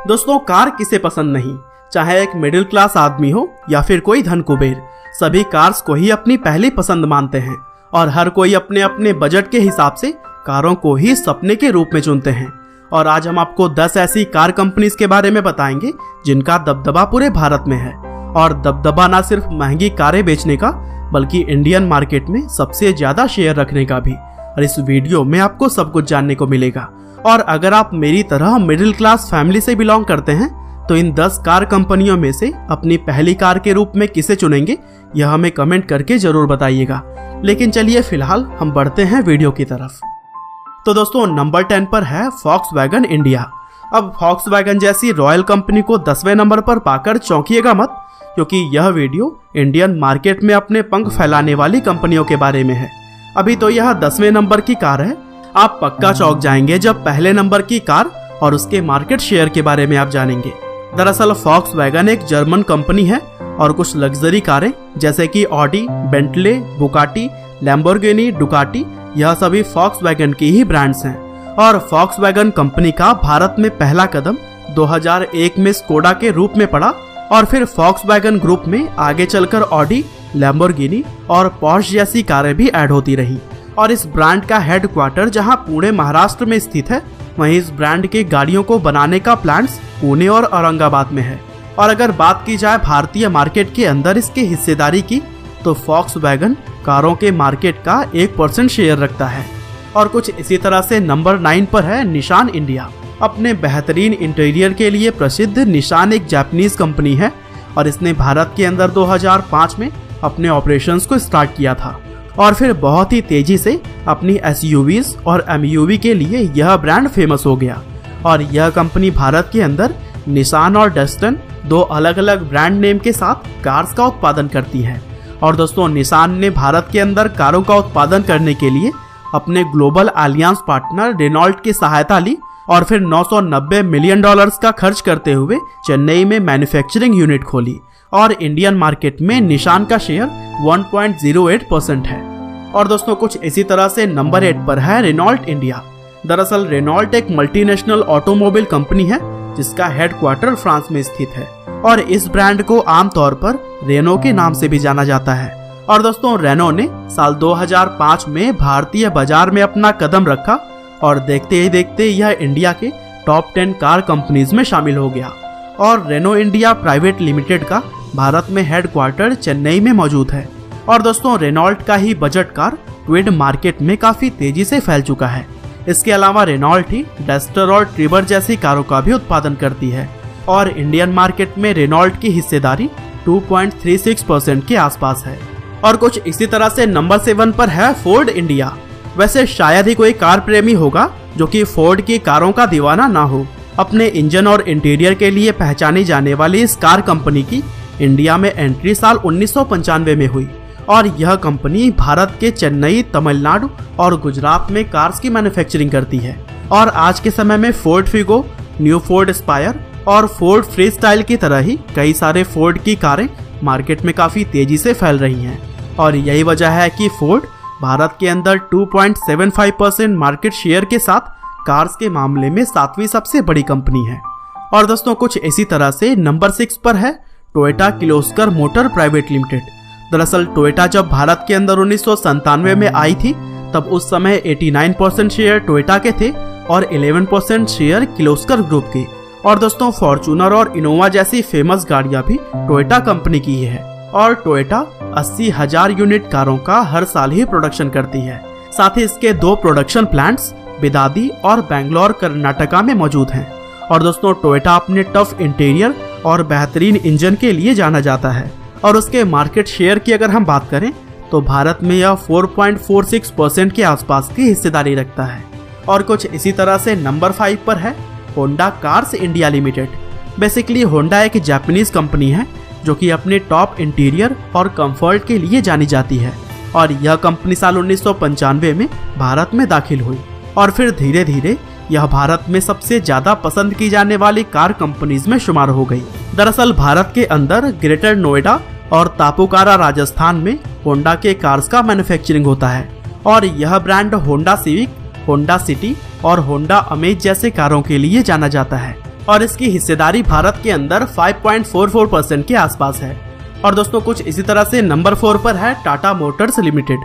दोस्तों, कार किसे पसंद नहीं, चाहे एक मिडिल क्लास आदमी हो या फिर कोई धन कुबेर, सभी कार्स को ही अपनी पहली पसंद मानते हैं और हर कोई अपने अपने बजट के हिसाब से कारों को ही सपने के रूप में चुनते हैं। और आज हम आपको 10 ऐसी कार कंपनीज के बारे में बताएंगे जिनका दबदबा पूरे भारत में है। और दबदबा ना सिर्फ महंगी कारें बेचने का, बल्कि इंडियन मार्केट में सबसे ज्यादा शेयर रखने का भी। और इस वीडियो में आपको सब कुछ जानने को मिलेगा। और अगर आप मेरी तरह मिडिल क्लास फैमिली से बिलोंग करते हैं तो इन 10 कार कंपनियों में से अपनी पहली कार के रूप में किसे चुनेंगे, यह हमें कमेंट करके जरूर बताइएगा। लेकिन चलिए फिलहाल हम बढ़ते हैं वीडियो की तरफ। तो दोस्तों, नंबर 10 पर है फॉक्सवैगन इंडिया। अब फॉक्सवैगन जैसी रॉयल कंपनी को 10वें नंबर पर पाकर चौंकिएगा मत, क्योंकि यह वीडियो इंडियन मार्केट में अपने पंख फैलाने वाली कंपनियों के बारे में है। अभी तो यह 10वें नंबर की कार है, आप पक्का चौंक जाएंगे जब पहले नंबर की कार और उसके मार्केट शेयर के बारे में आप जानेंगे। दरअसल फॉक्सवैगन एक जर्मन कंपनी है और कुछ लग्जरी कारें जैसे कि Audi, Bentley, Bugatti, Lamborghini, Ducati, यह सभी फॉक्सवैगन की ही ब्रांड्स हैं। और फॉक्सवैगन कंपनी का भारत में पहला कदम 2001 में स्कोडा के रूप में पड़ा और फिर फॉक्सवैगन ग्रुप में आगे चलकर ऑडी, लैम्बोर्गिनी और पोर्श जैसी कारें भी ऐड होती रही। और इस ब्रांड का हेडक्वार्टर जहां पुणे महाराष्ट्र में स्थित है, वहीं इस ब्रांड के गाड़ियों को बनाने का प्लांट्स पुणे और औरंगाबाद में है। और अगर बात की जाए भारतीय मार्केट के अंदर इसकी हिस्सेदारी की, तो फॉक्सवैगन कारों के मार्केट का 1% शेयर रखता है। और कुछ इसी तरह से नंबर 9 पर है निशान इंडिया। अपने बेहतरीन इंटीरियर के लिए प्रसिद्ध निशान एक जापानीज कंपनी है और इसने भारत के अंदर 2005 में अपने ऑपरेशंस को स्टार्ट किया था और फिर बहुत ही तेजी से अपनी एसयूवीज और एमयूवी के लिए यह ब्रांड फेमस हो गया। और यह कंपनी भारत के अंदर निशान और डस्टन, 2 अलग अलग ब्रांड नेम के साथ कार्स का उत्पादन करती है। और दोस्तों, निशान ने भारत के अंदर कारों का उत्पादन करने के लिए अपने ग्लोबल अलियंस पार्टनर रेनॉल्ट की सहायता ली और फिर $990 मिलियन का खर्च करते हुए चेन्नई में मैन्युफैक्चरिंग यूनिट खोली। और इंडियन मार्केट में निशान का शेयर 1.08% है। और दोस्तों, कुछ इसी तरह से नंबर 8 पर है रेनॉल्ट इंडिया। दरअसल रेनॉल्ट एक मल्टीनेशनल ऑटोमोबाइल कंपनी है जिसका हेडक्वार्टर फ्रांस में स्थित है और इस ब्रांड को आमतौर पर रेनो के नाम से भी जाना जाता है। और दोस्तों, रेनो ने साल 2005 में भारतीय बाजार में अपना कदम रखा और देखते ही देखते यह इंडिया के टॉप 10 कार कंपनीज में शामिल हो गया। और रेनो इंडिया प्राइवेट लिमिटेड का भारत में हेडक्वार्टर चेन्नई में मौजूद है। और दोस्तों, रेनॉल्ट का ही बजट कार ट्विड मार्केट में काफी तेजी से फैल चुका है। इसके अलावा रेनॉल्ट ही डस्टर और ट्रिबर जैसी कारों का भी उत्पादन करती है और इंडियन मार्केट में रेनॉल्ट की हिस्सेदारी 2.36% के आसपास है। और कुछ इसी तरह से नंबर 7 पर है फोर्ड इंडिया। वैसे शायद ही कोई कार प्रेमी होगा जो कि फोर्ड की कारों का दीवाना ना हो। अपने इंजन और इंटीरियर के लिए पहचानी जाने वाली इस कार कंपनी की इंडिया में एंट्री साल 1995 में हुई और यह कंपनी भारत के चेन्नई, तमिलनाडु और गुजरात में कार्स की मैन्युफैक्चरिंग करती है। और आज के समय में Ford Figo, new Ford Aspire और फोर्ड फ्रीस्टाइल की तरह ही कई सारे फोर्ड की कारें मार्केट में काफी तेजी से फैल रही हैं। और यही वजह है कि फोर्ड भारत के अंदर 2.75% मार्केट शेयर के साथ कार्स के मामले में 7वीं सबसे बड़ी कंपनी है। और दोस्तों, कुछ इसी तरह से नंबर 6 पर है Toyota Kirloskar motor private limited. दरअसल टोयोटा जब भारत के अंदर 1997 में आई थी, तब उस समय 89% शेयर टोयोटा के थे और 11% शेयर किर्लोस्कर ग्रुप के। और दोस्तों, फॉर्च्यूनर और इनोवा जैसी फेमस गाड़ियां भी टोयोटा कंपनी की ही है। और टोयोटा 80,000 यूनिट कारों का हर साल ही प्रोडक्शन करती है। साथ ही इसके 2 प्रोडक्शन प्लांट्स बिदादी और बेंगलोर कर्नाटका में मौजूद हैं। और दोस्तों, टोयोटा अपने टफ इंटीरियर और बेहतरीन इंजन के लिए जाना जाता है। और उसके मार्केट शेयर की अगर हम बात करें तो भारत में यह 4.46% के आसपास की हिस्सेदारी रखता है। और कुछ इसी तरह से नंबर 5 पर है Honda cars India limited. Basically Honda एक जापानीज कंपनी है जो कि अपने टॉप इंटीरियर और कंफर्ट के लिए जानी जाती है। और यह कंपनी साल 1995 में भारत में दाखिल हुई और फिर धीरे धीरे यह भारत में सबसे ज्यादा पसंद की जाने वाली कार कंपनीज में शुमार हो गई। दरअसल भारत के अंदर ग्रेटर नोएडा और तापुकारा राजस्थान में होंडा के कार्स का मैन्युफैक्चरिंग होता है और यह brand Honda civic, Honda city और होंडा अमेज जैसे कारों के लिए जाना जाता है। और इसकी हिस्सेदारी भारत के अंदर 5.44% के आसपास है। और दोस्तों कुछ इसी तरह से नंबर 4 पर है टाटा मोटर्स लिमिटेड।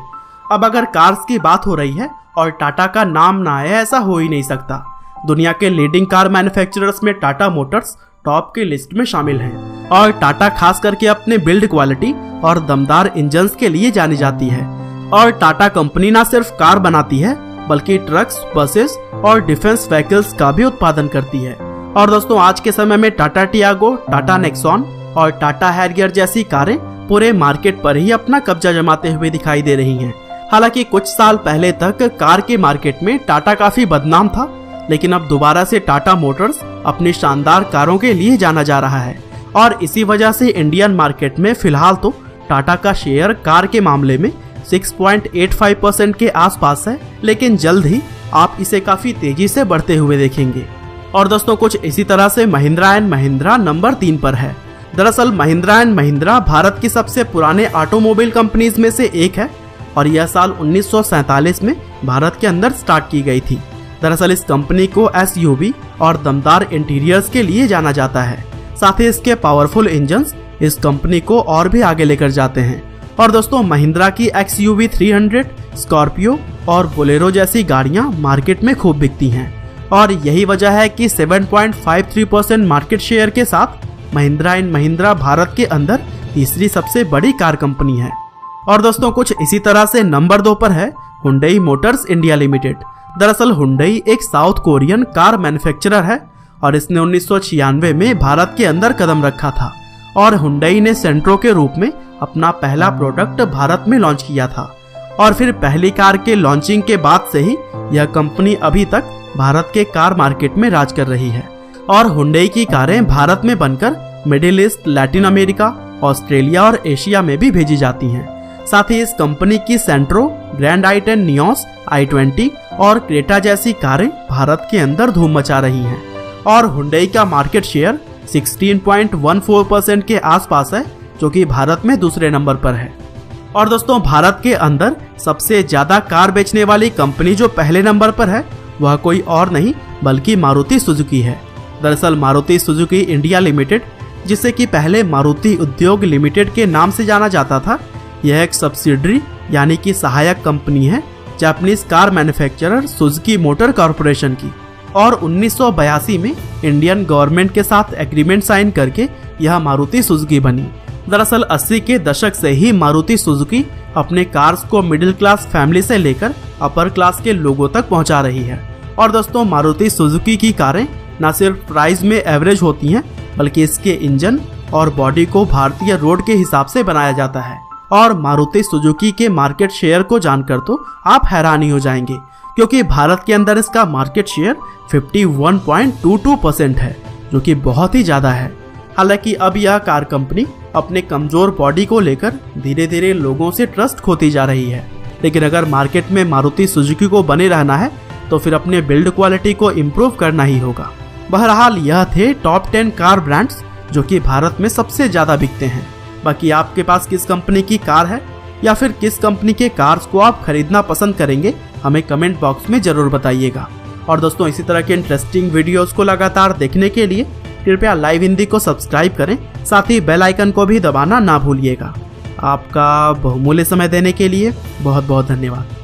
अब अगर कार्स की बात हो रही है और टाटा का नाम ना आए ऐसा हो ही नहीं सकता। दुनिया के लीडिंग कार मैन्युफैक्चरर्स में टाटा मोटर्स टॉप की लिस्ट में शामिल हैं और टाटा खास करके अपने बिल्ड क्वालिटी और दमदार इंजन्स के लिए जानी जाती है। और टाटा कंपनी ना सिर्फ कार बनाती है बल्कि ट्रक्स, बसेस और डिफेंस व्हीकल्स का भी उत्पादन करती है। और दोस्तों आज के समय में टाटा टियागो, टाटा नेक्सॉन और टाटा हैरियर जैसी कारें पूरे मार्केट पर ही अपना कब्जा जमाते हुए दिखाई दे रही हैं। हालांकि कुछ साल पहले तक कार के मार्केट में टाटा काफी बदनाम था, लेकिन अब दोबारा से टाटा मोटर्स अपनी शानदार कारों के लिए जाना जा रहा है। और इसी वजह से इंडियन मार्केट में फिलहाल तो टाटा का शेयर कार के मामले में 6.85% के आसपास है, लेकिन जल्द ही आप इसे काफी तेजी से बढ़ते हुए देखेंगे। और दोस्तों कुछ इसी तरह से महिंद्रा एंड महिंद्रा नंबर 3 पर है। दरअसल महिंद्रा एंड महिंद्रा भारत की सबसे पुराने ऑटोमोबाइल कंपनीज में से एक है और यह साल 1947 में भारत के अंदर स्टार्ट की गई थी। दरअसल इस कंपनी को SUV और दमदार इंटीरियर्स के लिए जाना जाता है। साथ ही इसके पावरफुल इंजन्स इस कंपनी को और भी आगे लेकर जाते हैं। और दोस्तों महिंद्रा की XUV 300, स्कॉर्पियो और बोलेरो जैसी गाड़ियां मार्केट में खूब बिकती हैं और यही वजह है कि 7.53% मार्केट शेयर के साथ महिंद्रा एंड महिंद्रा भारत के अंदर तीसरी सबसे बड़ी कार कंपनी है। और दोस्तों कुछ इसी तरह से नंबर 2 पर है हुंडई मोटर्स इंडिया लिमिटेड। दरअसल हुंडई एक साउथ कोरियन कार मैन्युफैक्चरर है और इसने 1996 में भारत के अंदर कदम रखा था और हुंडई ने सेंट्रो के रूप में अपना पहला प्रोडक्ट भारत में लॉन्च किया था। और फिर पहली कार के लॉन्चिंग के बाद से ही यह कंपनी अभी तक भारत के कार मार्केट में राज कर रही है। और हुंडई की कारें भारत में बनकर middle east, Latin America, Australia और एशिया में भी भेजी जाती हैं। साथ ही इस कंपनी की सेंट्रो, ग्रैंड i10, नियोस, i20 और क्रेटा जैसी कारें भारत के अंदर धूम मचा रही हैं। और हुंडई का मार्केट शेयर 16.14% के आसपास है, जो कि भारत में दूसरे नंबर पर है। और दोस्तों भारत के अंदर सबसे ज्यादा कार बेचने वाली कंपनी जो पहले नंबर पर है वह कोई और नहीं बल्कि मारुति सुजुकी है। दरअसल मारुति सुजुकी इंडिया लिमिटेड, जिसे कि पहले मारुति उद्योग लिमिटेड के नाम से जाना जाता था, यह एक सब्सिडरी यानी कि सहायक कंपनी है Japanese car manufacturer Suzuki motor corporation की। और 1982 में इंडियन गवर्नमेंट के साथ एग्रीमेंट साइन करके यह मारुति सुजुकी बनी। दरअसल 80 के दशक से ही मारुति सुजुकी अपने कार्स को मिडिल क्लास फैमिली से लेकर अपर क्लास के लोगों तक पहुंचा रही है। और दोस्तों मारुति सुजुकी की कारें न सिर्फ प्राइस में एवरेज होती हैं बल्कि इसके इंजन और बॉडी को भारतीय रोड के हिसाब से बनाया जाता है। और मारुति सुजुकी के मार्केट शेयर को जानकर तो आप हैरान ही हो जाएंगे, क्योंकि भारत के अंदर इसका मार्केट शेयर 51.22% है, जो कि बहुत ही ज्यादा है। हालांकि अब यह कार कंपनी अपने कमजोर बॉडी को लेकर धीरे धीरे लोगों से ट्रस्ट खोती जा रही है, लेकिन अगर मार्केट में मारुति सुजुकी को बने रहना है तो फिर अपने बिल्ड क्वालिटी को इम्प्रूव करना ही होगा। बहरहाल यह थे टॉप 10 कार ब्रांड्स जो कि भारत में सबसे ज्यादा बिकते हैं। बाकी आपके पास किस कंपनी की कार है या फिर किस कंपनी के कार्स को आप खरीदना पसंद करेंगे, हमें कमेंट बॉक्स में जरूर बताइएगा। और दोस्तों इसी तरह के इंटरेस्टिंग वीडियोस को लगातार देखने के लिए कृपया लाइव हिंदी को सब्सक्राइब करें, साथ ही बेल आइकन को भी दबाना ना भूलिएगा। आपका बहुमूल्य समय देने के लिए बहुत बहुत धन्यवाद।